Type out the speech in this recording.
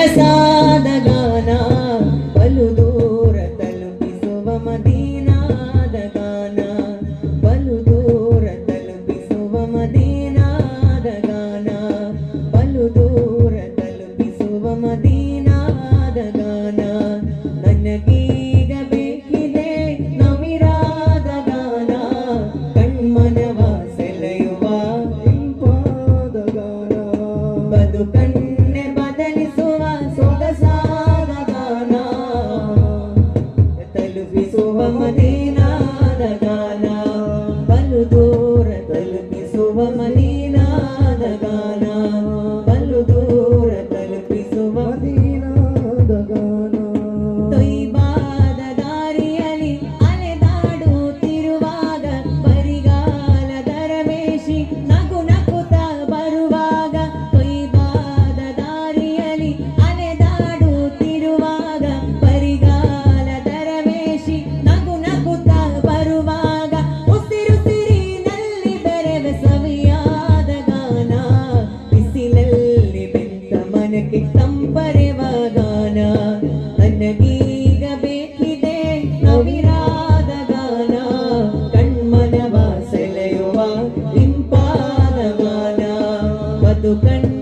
ಸೊಗಸಾದ ಗಾನ ಬಲು ದೂರ ತಲುಪಿಸುವ ಮದೀನಾದ ಗಾನ ಬಲು ದೂರ ತಲುಪಿಸುವ ಮದೀನಾದ ಗಾನ ಬಲು ದೂರ ತಲುಪಿಸುವ ಮದೀನಾದ ಗಾನ ನನಗೀಗ ಬೇಕಿದೆ ನವಿರಾದ ಗಾನ ಕಣ್ಮನವ ಸೆಳೆಯುವ ಇಂಪಾದ ಗಾನ ಬದುಕನ್ನೆ ಬದಲಿಸುವ ಸೊಗಸಾದ ಗಾನ ತಲುಪಿಸುವ ಮದೀನಾದ ಗಾನ ಬಲು ದೂರ ತಲುಪಿಸುವ ಮದೀನಾದ ಗಾನ ಬಲು ದೂರ ತಲುಪಿಸುವ ಮದೀನಾದ ಗಾನ ತೊಯ್ಬಾದ ದಾರಿಯಲ್ಲಿ ಅಲೆದಾಡುತ್ತಿರುವಾಗ ಬರಿಗಾಲದ ರಮೇಶಿ ನಗು ನಗುತ್ತ ಬರುವಾಗ ತೊಯ್ಬಾದ ದಾರಿಯಲ್ಲಿ ಅಲೆದಾಡುತ್ತಿರುವಾಗ ಬರಿಗಾಲದ ರಮೇಶಿ ನಗು ನಗುತ್ತ ಬರುವಾಗ ಉಸಿರುಸಿರಿನಲ್ಲಿ ಬೆರೆವ ಸವಿಯಾದ ಗಾನ ಬಿಸಿಲಲ್ಲಿ ಬೆಂದ ಮನಕ್ಕೆ ತಂಪರೆವ ಗಾನ ನನಗೀಗ ಬೇಕಿದೆ ನವಿರಾದ ಗಾನ ಕಣ್ಮನವ ಸೆಳೆಯುವ ಇಂಪಾದ ಗಾನ ಬದುಕಣ್ಣ